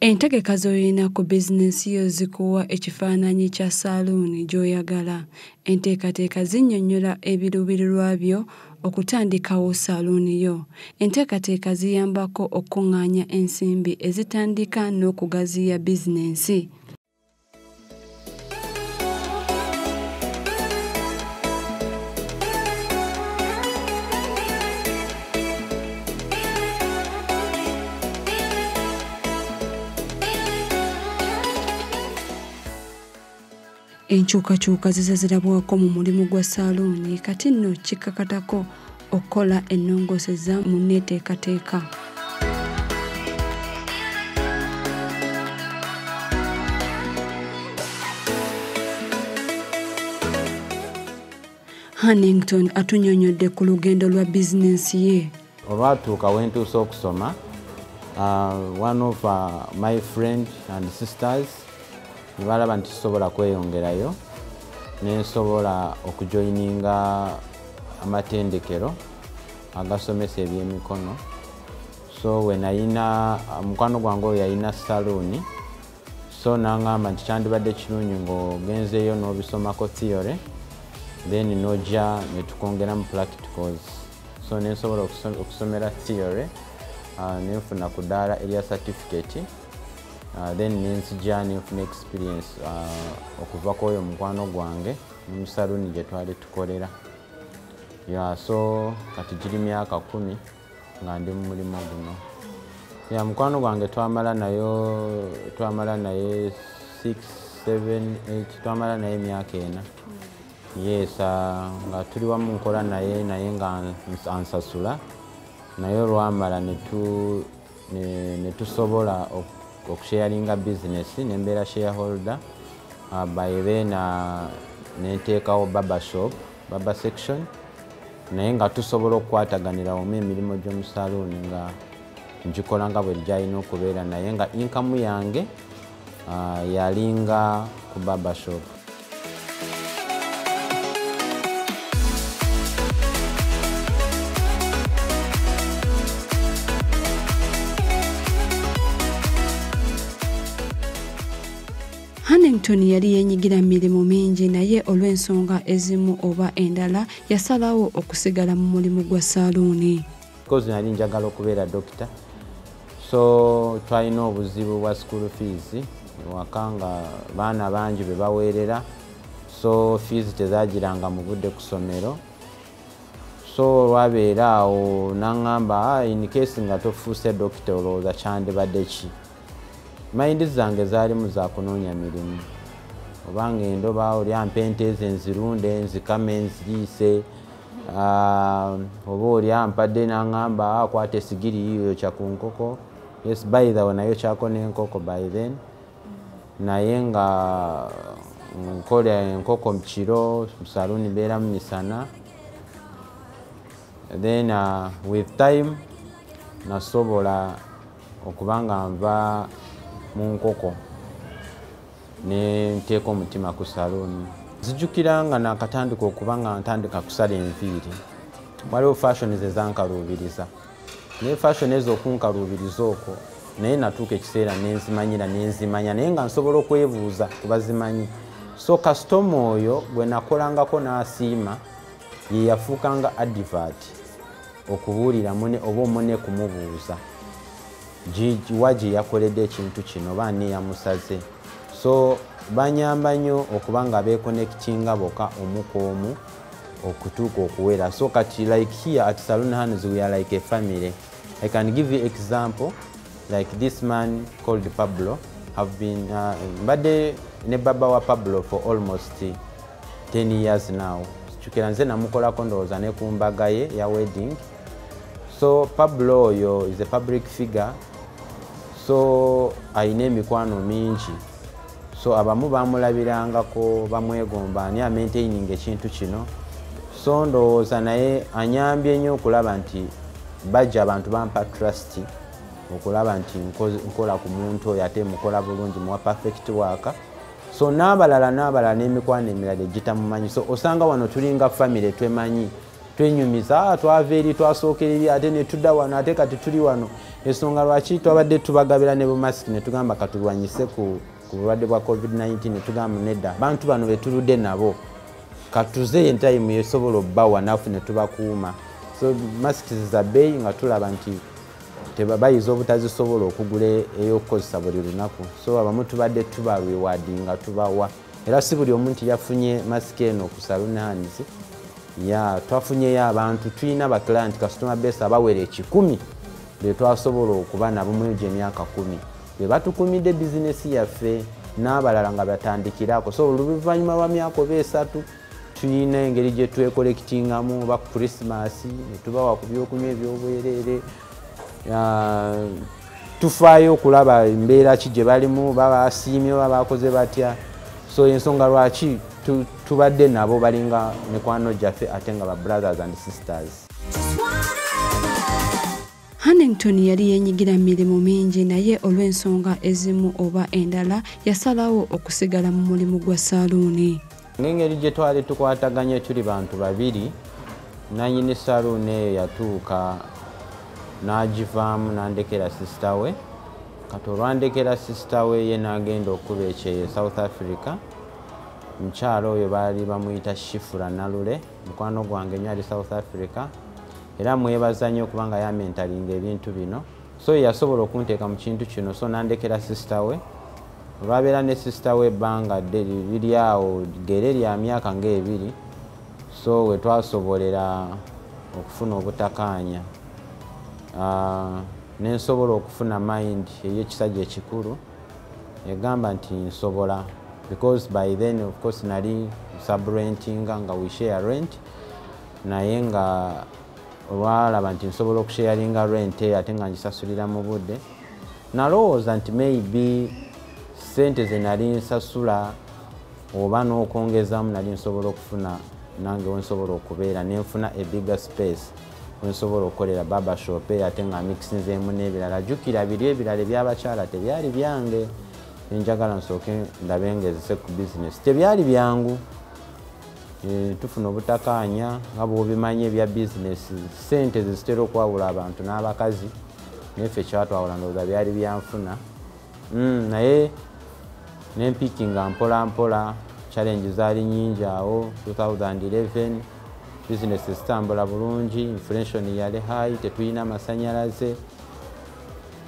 Entegeka z'olina ku bizinensi yo zikuwa ekifaananyi kya saaluuni gy'oyagala. Enteekateeka zinnyonnyola ebiruubirirwa byo okutandikawo saaluuni yo. Enteekateeka ziyambako okukungaanya ensimbi ezitandika n'okugaziya bizinensi. Enkyukakyuka zize zirabwako mu mulimu gwa saaluuni kati nno kikakatako okukola ennongooseza mu nneeteekateeka. Hannington atunnyonnyodde ku lugendo lwa bizinensi ye. Olwatuuka wentuuse okusoma, one of my friends and sisters nibalaba nti kisobola kweyongerayo nensobola okujoyininga amatendekero agasomesa ebyemikono. So we nayina mukwano gwange oyo yayina salooni, so nangamba nti kyandibadde kirungi ng'ogenzeeyo n'obisomako theory then nojja ne tukongeramu practicals. So nensobola okusomera theory nenfuna ku ddaala erya certificate. Then nenzija nenfuna experience okuva kwoyo mukwano gwange mu salooni gye twali tukolera. So kati giri myaka 10 nga ndi mu mulimu guno. Mukwano gwange twamala naye 6, 7, 8, twamala naye emyaka 4. Yes, nga tuli wamu nkola naye nga ansasula naye olwamala ne tusobola okusharinga business nembeera shareholder by then neteekawo baba section naye nga tusobola okukwataganira wamu emirimu gy'omu salooni nga ngikola nga bwe gyalina okubeera naye nga income yange yalinga ku baba shop. Hannington yali yeenyigira mirimu mingi naye olw'ensonga ezimu oba endala yasalawo okusigala mu mulimu gwa saaluuni. Because nali njagala okubeera dokita, so twalina obuzibu bwa school fees waka nga baana bangi be baweerera, so fees tezagiranga mu budde ku ssomero. So olwabeera awo nangamba in case nga tofuuse dokita olowooza kyandibadde ki. Mind zange zaalimu za kunoonya mirimu, oba ng'endoba oli ampa ente ezo enzirunde nzikame nziriise, oba oli ampadde n'aŋŋamba akwata esigiri yiyo kya ku nkoko. Yes, by the way nayo kyako n'enkoko by then, naye nga nkola enkoko mu kiro mu salooni beeramu misana. Then with time nasobola okuba nga nva mu nkoko ne nteeka omutima ku salooni. Nzijukira nga nakatandika okuba nga ntandika kusala enviiri, waliwo fashion ze zankaluubiriza naye fashion ezo okunkaluubiriza okwo naye natuuka ekiseera nenzimanya naye nga nsobola okwebuuza ku bazimanyi. So kasitoma oyo gwe nakolangako n'asiima ye yafuukanga advert okubuulira mune oba omune kumubuuza wa gye yakoledde ekintu kino oba ani yamusaze. So banyamba nnyo okuba nga beekonekitinga boka omu ku omu okutuuka okuwera. So kati like here at Saloon Hands we are like a family. I can give you example like this man called Pablo. Have been mbadde ne baba wa Pablo for almost 10 years now. Chukira nze namukolako ndowooza ne ku mbaga ye ya wedding. So Pablo oyo is a public figure, so ayina emikwano mingi. So abamu bamulabirangako bamwegomba ani amaintaining ekintu kino. So ndowooza naye anyambye nnyo okulaba nti bajja abantu bampa trust okulaba nti nkola ku muntu oyo ate mukola bulungi muwa perfect work. So n'abalala n'emikwano emirala egitamumanyi. So osanga wano tulinga family twemanyi twenyumiza twava eri twasooka eri ate ne tudda wano ate kati tuli wano ensonga lwaki twabadde tubagabira ne bumasiki ne tugamba katulwanyise ku bulwadde bwa covid-19 ne tugamba nedda abantu bano betuludde nabo katuze entayimu yesobola obbawa nafu ne tubakuuma so masiki za bbeeyi nga tulaba nti bayiza obutazisobola okugula ey'okukozesa buli lunaku so abamu tubadde tubarewadi nga tubawa era si buli omuntu yafunye masiki eno ku Saloon Hands twafunyeyo abantu tulina baklayant customer base abawera 1,000 be twasobola okuba nabo mu emyaka 10 be batukumidde bizinesi yaffe n'abalala nga batandikirako so oluvannyuma lwa myaka 3 tulina engeri gye twekolekitingamu ba Christmas ne tubawa ku byokunywa ebyobwereere tufaayo okulaba embeera ki gye balimu babasiimye babakoze batya so ensonga lwaki tubadde nabo balinga mikwano gyaffe ate nga ba brothers and sisters. Hannington yali yenyigira mirimu mingi naye olw'ensonga ezimu oba endala yasalawo okusigala mu mulimu gwa saluuni. Ng'engeri gye twali tukwataganye tuli bantu babiri nannyini saluuni eyo yatuuka n'agivaamu n'andekera sisita we kati olwandekera sisita we ye n'agenda okuba ekyeye South Africa. Mukyalo oyo baali bamuyita Shifura Nalule mukwano gwange nnyo ali South Africa era mwebaza nnyo kubanga yamentalinga ebintu bino so yasobola okunteeka mu kintu kino so nandekera sisita we olwabeera ne sisita we ebbanga liri awo gere lya myaka ng'ebiri so we twasobolera okufuna obutakaanya nensobola okufuna mind ey'ekisajja ekikulu egamba nti nsobola because by then of course nali subrentinga nga we share rent naye nga olwalaba nti nsobola okusharinga rent ate nga ngisasulira mu budde nalowooza nti maybe sente ze nali nsasula oba n'okwongezamu nali nsobola okufuna nange wensobola okubeera nenfuna a bigger space wensobola okukolera barbershop ate nga mixinzeemu n'ebirala jjukira biri ebirala ebyabakyala tebyali byange njagala nsooke ndabe ngezise ku business tebyali byangu tufuna obutakaanya nga bw'obimanyi ebya business sente zitera okwawula abantu n'abakazi neffe kyatwawula ndowooza byali byanfuna naye nempikinga mpola mpola challenge zaali nyingi awo 2011 business zitambula bulungi inflation yali high tetulina masanyalaze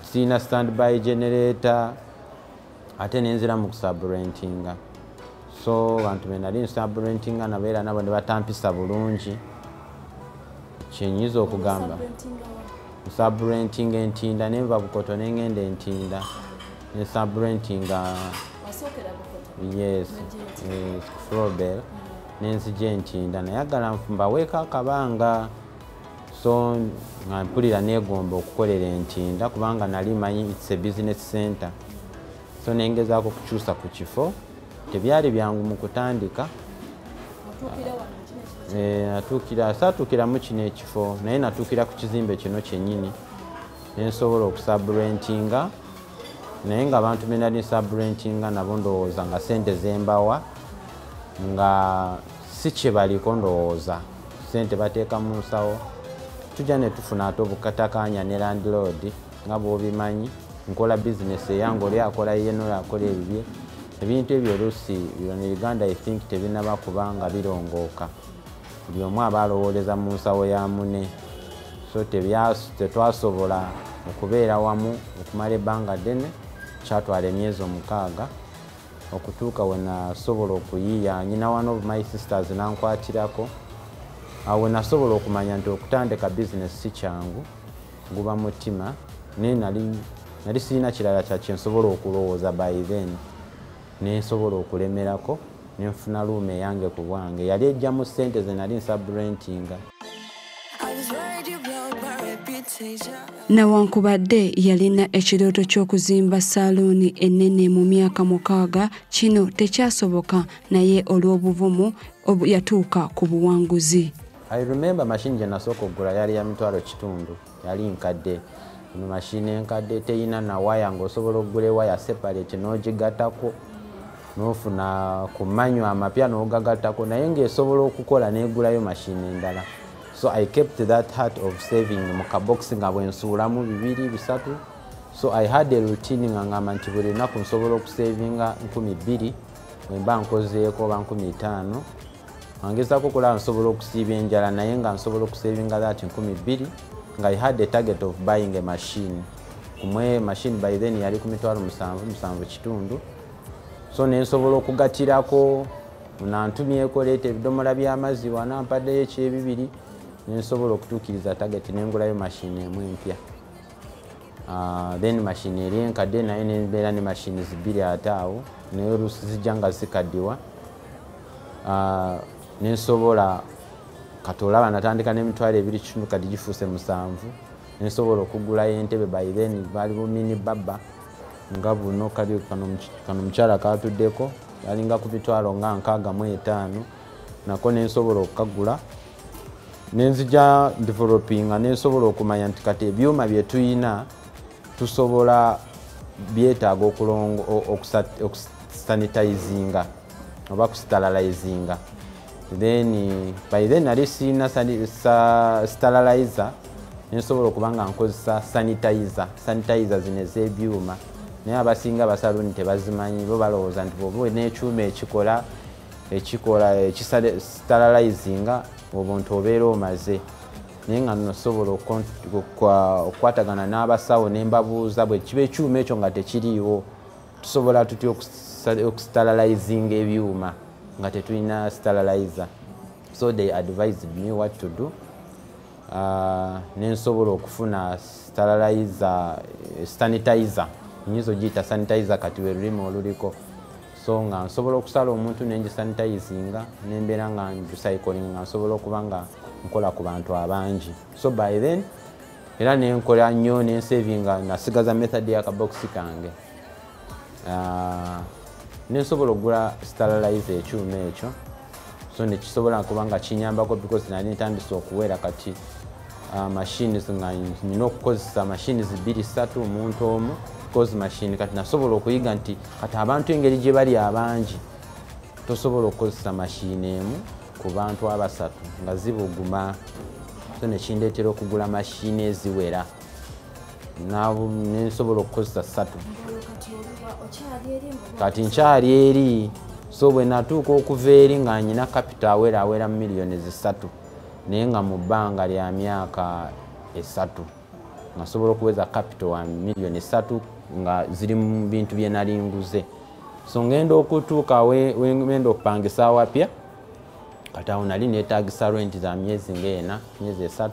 sina standby generator ate nenzira mu kusubrentinga so bantu benali nsubrentinga nabeera nabo ne batampisa bulungi kyenyiza okugamba nsubrentinga entinda nenva Bukoto nengenda entinda nsubrentinga yes Floribel nenzija entinda nayagala mbaweeko akabanga so nga mpulira negomba okukolera entinda kubanga nali manyi it's a business center so nengezaako kukyusa ku kifo tebyali byangu mu kutandika saatuukiramu kino ekifo naye natuukira ku kizimbe kino kyennyini nensobola okusubrentinga naye nga abantu benali subrentinga nabo ndowooza nga sente zembawa nga si kye baliko ndowooza sente bateeka mu nsawo tujja ne tufuna ate obukatakaanya ne landlord nga bw'obimanyi nkola business eyange oli akola yeno akola ebibye ebintu ebyo oluusi mu Uganda I think tebinaba kubanga birongooka buli omu aba alowooleza mu nsawo ya mune so tetwasobola okubeera wamu okumala ebbanga ddene kyatwala emyezi 6 okutuuka we nasobola okuyiiya nyina one of my sisters nankwatirako awo nasobola okumanya nti okutandika business si kyangu guba mutima naye nali sirina kirala kyakyensobola okulowooza by then nensobola okulemerako nenfuna luuma eyange ku bwange yali ejjamu ssente ze nali nsubrentinga. Newankubadde yalina ekirooto ky'okuzimba saluuni ennene mu myaka 6 kino tekyasoboka naye olw'obuvumu yatuuka ku buwanguzi. I remember machine gye nasooka okugula yali ya $1,000 yali nkadde ino machine enkadde teyina na waya ng'osobola okugula waya separate n'ogigattako n'ofuna ku manyu amapya n'ogagattako naye ng'esobola okukola n'egulayo machine endala So I kept that heart of saving mu kabox nga bwensuulamu 2 3. So I had a routine nga ngamba nti buli lunaku nsobola okusavinga 2,000 bwemba nkozeeko oba 5,000. Angezaako okulaba nsobola okusiiba enjala naye nga nsobola okusavinga that 2,000 nga I had a target of buying a machine. Kumwe machine by then yali ku mitwalo 7 kitundu. So nensobola okugatirako nantumyeko leeta ebidomola by'amazzi wanampaddeyo ekyebibiri nensobola okutuukiriza target nengulayo machine emu empya. Then machine eri enkadde naye nembeera ne machine 2 ate awo naye oluusi zijja nga zikaddiwa. Nensobola kati olaba natandika n'emitwalo 2 kitundu kati gifuuse 7. Nensobola okugulayo entebe by then baaliwo mini baba nga buno kali kano mukyala katuddeko yalinga ku bitwalo nga 65 nako nensobola okukagula nenzija developing nensobola okumanya nti kati ebyuma bye tuyina tusobola byetaaga okusanitizinga oba kusterilizinga. Then by then nali sina sterilizer nensobola okubanga nkozesa sanitizer zino ez'ebyuma naye abasinga abasaluni tebazimanyi bo balowooza nti bwoba n'ekyuma ekikola sterilizinga obuntu obeera omaze. Naye nga nosobola okukwatagana n'abasawo ne mbabuuza bwe kiba ekyuma ekyo nga tekiriiwo tusobola tutya okusterilizinga ebyuma nga tetulina sterilizer. So they advised me what to do. Nensobola okufuna sanitizer nyinza ogiyita sanitizer kati lwe lulimi oluliko. So nga nsobola okusala omuntu nengisanitizinga nembeera nga ngicycling nga nsobola okuba nga nkola ku bantu abangi. So by then era nenkola nnyo nensavinga nasigaza method y'akaboxi kange. Nensobola okugula sterilizer ekyuma ekyo. So nekisobola kuba nga kinyambako because nali ntandise okuwera kati machines nga nina okukozesa machines 2 3 omuntu omu because machine kati nasobola okuyiga nti kati abantu engeri gye bali abangi tosobola okukozesa machine emu ku bantu 3 nga zibuguma. So nekindeetera okugula machine eziwera nensobola okukozesa 3 kati nkyali eri. So bwe natuuka okuva eri nga nyina capital awera millions 3 naye nga mu bbanga lya myaka 3 nasobola okuweza capital wa millions 3 nga ziri mu bintu bye nali nguze. So ngenda okutuuka wengenda okupangisa awapya kati awo nali neetaagisa rent za myezi 3.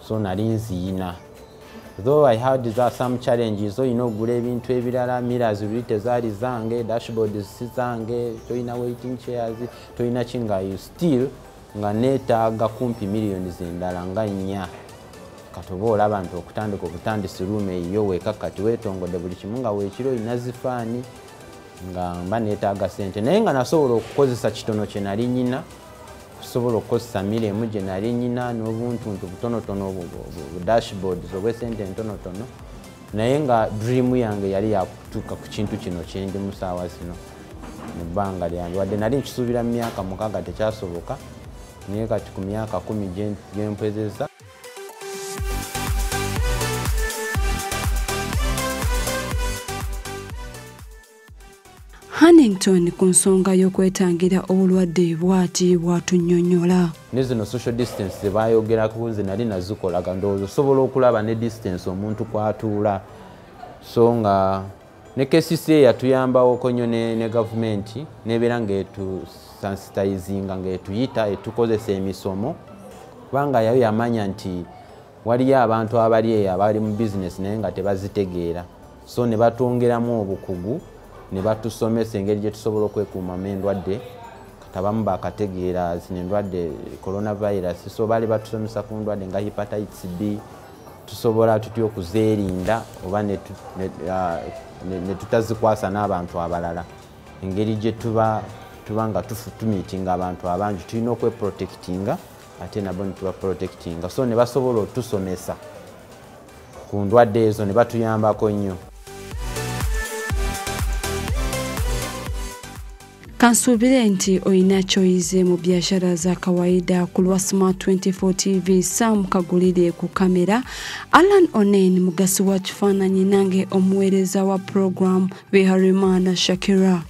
So nali nziyina. Though I had some challenges, oyina okugula ebintu ebirala, mirrors luli tezaali zange, dashboards si zange, toyina waiting chairs, toyina kinga you still nga neetaaga kumpi millions endala nga 4. Kati oba olaba nti okutandika obutandisi room eyo weka kati weetongodde buli kimu nga weekiro olina zifaani nga mba neetaaga ssente. Naye nga nasobola okukozesa kitono kye nali nyina, kusobola okukozesa mire emu gye nali nyina n'obuntuntu butonotono dashboards obw'essente entonotono. Naye nga dream yange yali yakutuuka ku kintu kino kye ndi mu ssaawa zino mu bbanga lyange. Wadde nali nkisuubira mu myaka 6 tekyasoboka naye kati ku myaka 10 gye mpezeza. Hannington ku nsonga y'okwetangira obulwadde bw'ati bw'atunnyonnyola. Ne zino social distance ze baayogerako ze nali nazikolaga ndowooza osobola okulaba ne distance omuntu kwatuula. So nga ne KCCA yatuyambawoko nnyo ne gavumenti nebeera ng'etusensitizinga ng'etuyita etukozesa emisomo kubanga yayo yamanya nti waliyo abantu abali eyo abali mu bizinesi naye nga tebazitegeera. So ne batwongeramu obukugu ne batusomesa engeri gye tusobola okwekuumamu endwadde kati abamu bakategeera zino endwadde coronavirus. So baali batusomesa ku ndwadde nga hepatitis B tusobola tutya okuzeerinda oba ne tutazikwasa n'abantu abalala. Engeri gye tuba nga tumiitinga abantu abangi tulina okweprotectinga ate nabo ne tuba protectinga. So ne basobola otusomesa ku ndwadde ezo ne batuyambako nnyo. Kansubire nti oyina choize mu biashara za kawaida kulwa Smart 24 TV Sam kagulire ku kamera. Alan Onen mugasi wa kifaananyi nange omuweereza wa program Biharimana Shakira.